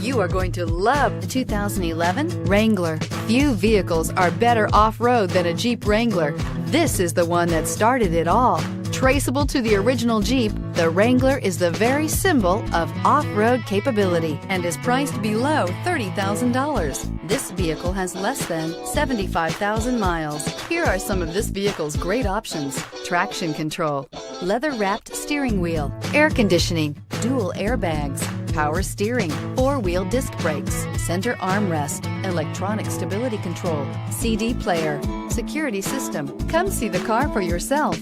You are going to love the 2011 Wrangler. Few vehicles are better off-road than a Jeep Wrangler. This is the one that started it all. Traceable to the original Jeep, the Wrangler is the very symbol of off-road capability and is priced below $30,000. This vehicle has less than 75,000 miles. Here are some of this vehicle's great options: traction control, leather-wrapped steering wheel, air conditioning, dual airbags, power steering, four-wheel disc brakes, center armrest, electronic stability control, CD player, security system. Come see the car for yourself.